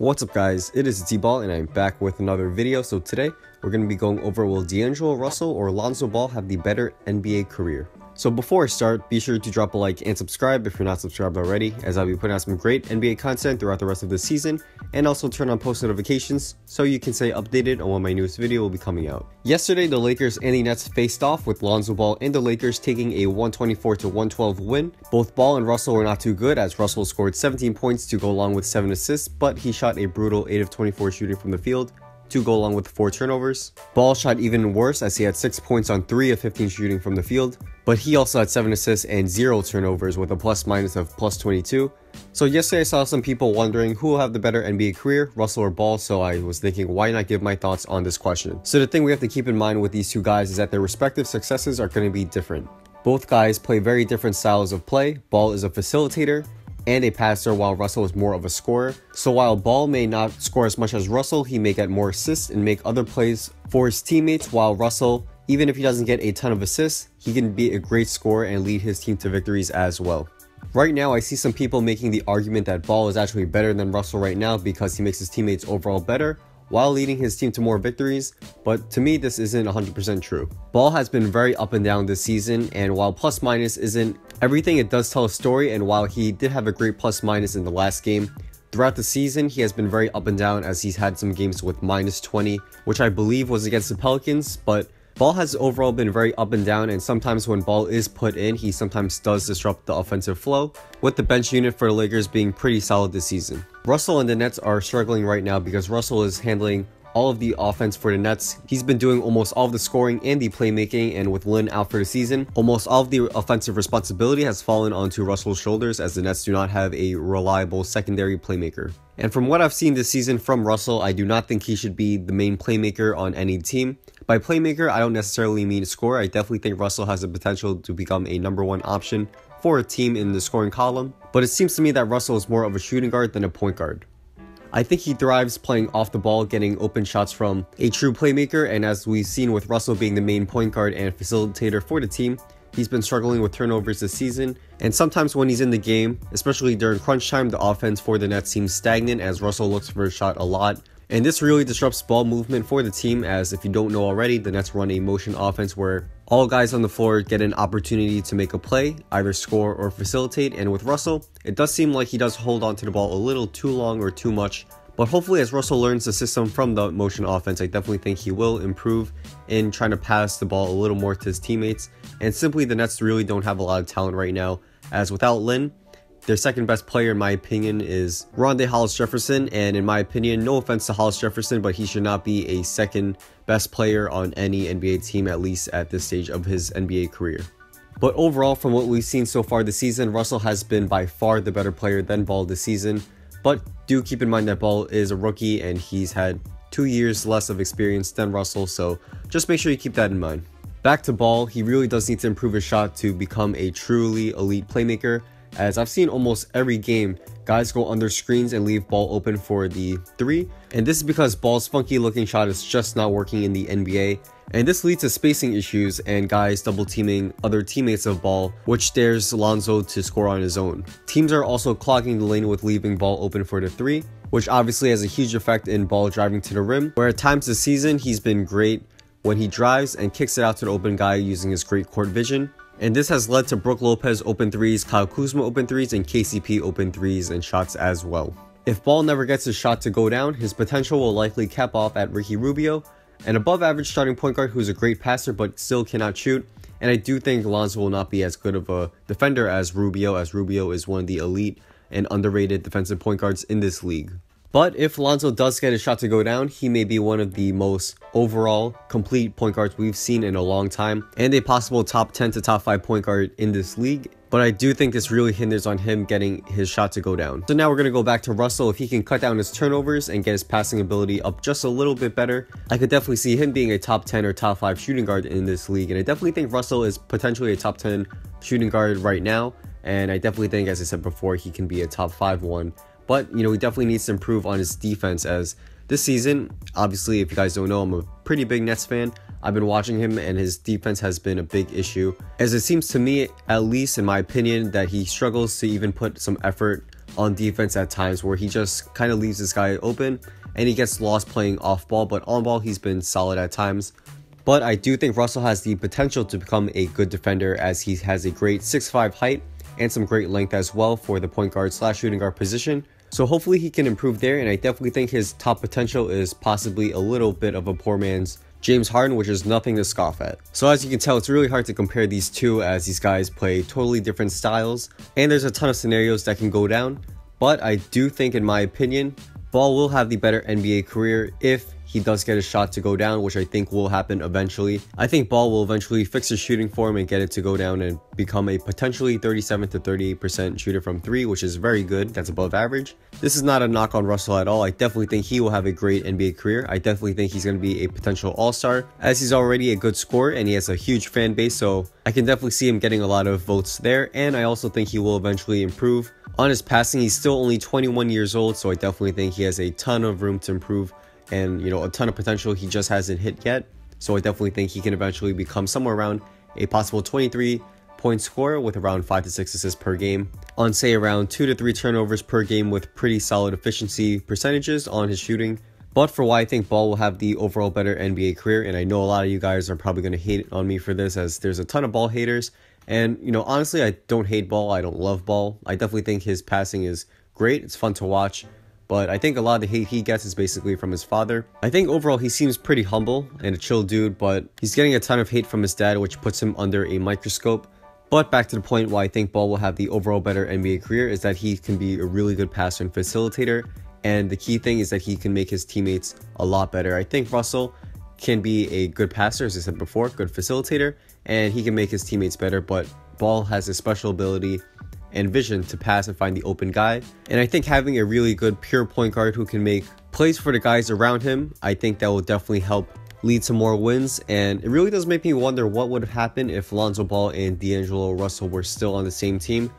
What's up guys, it is D-Ball and I'm back with another video. So today we're going to be going over, will D'Angelo Russell or Lonzo Ball have the better NBA career? So before I start, be sure to drop a like and subscribe if you're not subscribed already, as I'll be putting out some great NBA content throughout the rest of the season, and also turn on post notifications so you can stay updated on when my newest video will be coming out. Yesterday, the Lakers and the Nets faced off, with Lonzo Ball and the Lakers taking a 124-112 win. Both Ball and Russell were not too good, as Russell scored 17 points to go along with 7 assists, but he shot a brutal 8 of 24 shooting from the field to go along with 4 turnovers. Ball shot even worse, as he had 6 points on 3 of 15 shooting from the field, but he also had 7 assists and 0 turnovers with a plus-minus of +22. So yesterday I saw some people wondering who will have the better NBA career, Russell or Ball, so I was thinking, why not give my thoughts on this question? So the thing we have to keep in mind with these two guys is that their respective successes are going to be different. Both guys play very different styles of play. Ball is a facilitator and a passer, while Russell is more of a scorer. So while Ball may not score as much as Russell, he may get more assists and make other plays for his teammates, while Russell, even if he doesn't get a ton of assists, he can be a great scorer and lead his team to victories as well. Right now, I see some people making the argument that Ball is actually better than Russell right now because he makes his teammates overall better while leading his team to more victories, but to me this isn't 100% true. Ball has been very up and down this season, and while plus minus isn't everything, it does tell a story, and while he did have a great plus minus in the last game, throughout the season he has been very up and down, as he's had some games with -20, which I believe was against the Pelicans, but Ball has overall been very up and down, and sometimes when Ball is put in, he sometimes does disrupt the offensive flow, with the bench unit for the Lakers being pretty solid this season. Russell and the Nets are struggling right now because Russell is handling all of the offense for the Nets. He's been doing almost all of the scoring and the playmaking, and with Lin out for the season, almost all of the offensive responsibility has fallen onto Russell's shoulders, as the Nets do not have a reliable secondary playmaker. And from what I've seen this season from Russell, I do not think he should be the main playmaker on any team. By playmaker, I don't necessarily mean scorer. I definitely think Russell has the potential to become a #1 option for a team in the scoring column, but it seems to me that Russell is more of a shooting guard than a point guard. I think he thrives playing off the ball, getting open shots from a true playmaker, and as we've seen with Russell being the main point guard and facilitator for the team, he's been struggling with turnovers this season, and sometimes when he's in the game, especially during crunch time, the offense for the Nets seems stagnant as Russell looks for a shot a lot. And this really disrupts ball movement for the team, as if you don't know already, the Nets run a motion offense where all guys on the floor get an opportunity to make a play, either score or facilitate, and with Russell, it does seem like he does hold on to the ball a little too long or too much. But hopefully as Russell learns the system from the motion offense, I definitely think he will improve in trying to pass the ball a little more to his teammates. And simply, the Nets really don't have a lot of talent right now, as without Lin, their second best player in my opinion is Rondae Hollis-Jefferson, and in my opinion, no offense to Hollis-Jefferson, but he should not be a second best player on any NBA team, at least at this stage of his NBA career. But overall, from what we've seen so far this season, Russell has been by far the better player than Ball this season, but do keep in mind that Ball is a rookie and he's had 2 years less of experience than Russell, so just make sure you keep that in mind. Back to Ball, he really does need to improve his shot to become a truly elite playmaker, as I've seen almost every game, guys go under screens and leave Ball open for the 3, and this is because Ball's funky looking shot is just not working in the NBA, and this leads to spacing issues and guys double teaming other teammates of Ball, which dares Lonzo to score on his own. Teams are also clogging the lane with leaving Ball open for the 3, which obviously has a huge effect in Ball driving to the rim, where at times this season he's been great when he drives and kicks it out to the open guy using his great court vision. And this has led to Brook Lopez open 3s, Kyle Kuzma open 3s, and KCP open 3s and shots as well. If Ball never gets his shot to go down, his potential will likely cap off at Ricky Rubio, an above average starting point guard who's a great passer but still cannot shoot. And I do think Lonzo will not be as good of a defender as Rubio is one of the elite and underrated defensive point guards in this league. But if Lonzo does get a shot to go down, he may be one of the most overall complete point guards we've seen in a long time, and a possible top 10 to top 5 point guard in this league. But I do think this really hinders on him getting his shot to go down. So now we're going to go back to Russell. If he can cut down his turnovers and get his passing ability up just a little bit better, I could definitely see him being a top 10 or top 5 shooting guard in this league. And I definitely think Russell is potentially a top 10 shooting guard right now. And I definitely think, as I said before, he can be a top 5 one. But, you know, he definitely needs to improve on his defense, as this season, obviously, if you guys don't know, I'm a pretty big Nets fan. I've been watching him, and his defense has been a big issue, as it seems to me, at least in my opinion, that he struggles to even put some effort on defense at times where he just kind of leaves this guy open and he gets lost playing off ball, but on ball he's been solid at times. But I do think Russell has the potential to become a good defender, as he has a great 6'5" height and some great length as well for the point guard / shooting guard position. So hopefully he can improve there, and I definitely think his top potential is possibly a little bit of a poor man's James Harden, which is nothing to scoff at. So as you can tell, it's really hard to compare these two, as these guys play totally different styles and there's a ton of scenarios that can go down. But I do think, in my opinion, Ball will have the better NBA career if he does get a shot to go down, which I think will happen eventually. I think Ball will eventually fix his shooting form and get it to go down and become a potentially 37 to 38% shooter from 3, which is very good. That's above average. This is not a knock on Russell at all. I definitely think he will have a great NBA career. I definitely think he's going to be a potential all-star, as he's already a good scorer and he has a huge fan base, so I can definitely see him getting a lot of votes there. And I also think he will eventually improve on his passing. He's still only 21 years old, so I definitely think he has a ton of room to improve and, a ton of potential he just hasn't hit yet. So I definitely think he can eventually become somewhere around a possible 23-point scorer with around 5 to 6 assists per game on, say, around 2 to 3 turnovers per game with pretty solid efficiency percentages on his shooting. But for why I think Ball will have the overall better NBA career, and I know a lot of you guys are probably going to hate on me for this, as there's a ton of Ball haters. And, honestly, I don't hate Ball. I don't love Ball. I definitely think his passing is great. It's fun to watch. But I think a lot of the hate he gets is basically from his father. I think overall he seems pretty humble and a chill dude, but he's getting a ton of hate from his dad, which puts him under a microscope. But back to the point why I think Ball will have the overall better NBA career is that he can be a really good passer and facilitator. And the key thing is that he can make his teammates a lot better. I think Russell can be a good passer, as I said before, good facilitator, and he can make his teammates better. But Ball has a special ability and vision to pass and find the open guy. And I think having a really good pure point guard who can make plays for the guys around him, I think that will definitely help lead to more wins. And it really does make me wonder what would have happened if Lonzo Ball and D'Angelo Russell were still on the same team.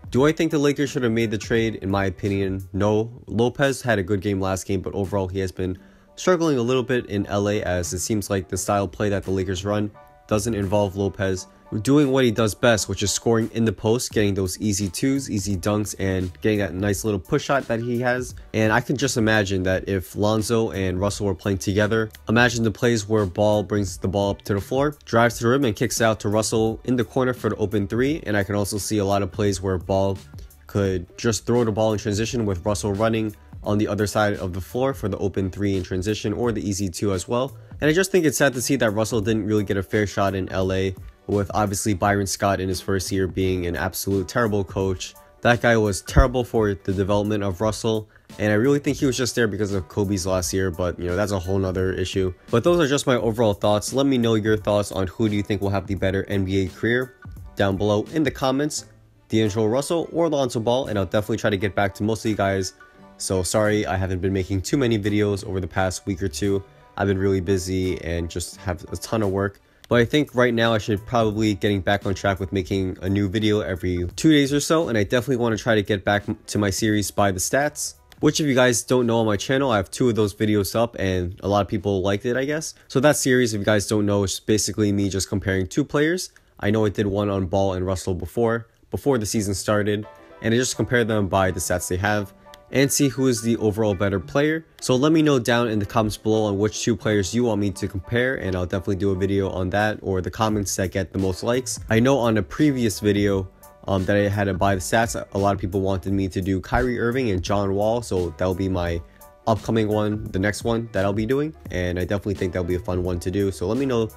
Do I think the Lakers should have made the trade? In my opinion, no. Lopez had a good game last game, but overall he has been struggling a little bit in LA, as it seems like the style of play that the Lakers run doesn't involve Lopez doing what he does best, which is scoring in the post, getting those easy twos, easy dunks, and getting that nice little push shot that he has. And I can just imagine that if Lonzo and Russell were playing together, imagine the plays where Ball brings the ball up to the floor, drives to the rim, and kicks out to Russell in the corner for the open 3. And I can also see a lot of plays where Ball could just throw the ball in transition with Russell running on the other side of the floor for the open 3 in transition, or the easy 2 as well. And I just think it's sad to see that Russell didn't really get a fair shot in LA, with obviously Byron Scott in his first year being an absolute terrible coach. That guy was terrible for the development of Russell, and I really think he was just there because of Kobe's last year, but that's a whole nother issue. But those are just my overall thoughts. Let me know your thoughts on who do you think will have the better NBA career down below in the comments, D'Angelo Russell or Lonzo Ball, and I'll definitely try to get back to most of you guys. So sorry I haven't been making too many videos over the past week or two. I've been really busy and just have a ton of work. But I think right now I should probably getting back on track with making a new video every 2 days or so. And I definitely want to try to get back to my series By the Stats, which if you guys don't know on my channel, I have 2 of those videos up and a lot of people liked it, I guess. So that series, if you guys don't know, is basically me just comparing 2 players. I know I did one on Ball and Russell before the season started, and I just compared them by the stats they have and see who is the overall better player. So let me know down in the comments below on which 2 players you want me to compare, and I'll definitely do a video on that, or the comments that get the most likes. I know on a previous video that I had to By the Stats, a lot of people wanted me to do Kyrie Irving and John Wall, so that'll be my upcoming one, the next one that I'll be doing, and I definitely think that'll be a fun one to do. So let me know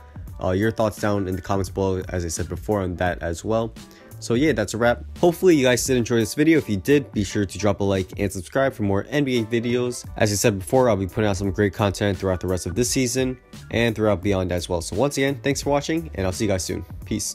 your thoughts down in the comments below, as I said before, on that as well. So yeah, that's a wrap. Hopefully you guys did enjoy this video. If you did, be sure to drop a like and subscribe for more NBA videos. As I said before, I'll be putting out some great content throughout the rest of this season and throughout beyond as well. So once again, thanks for watching, and I'll see you guys soon. Peace.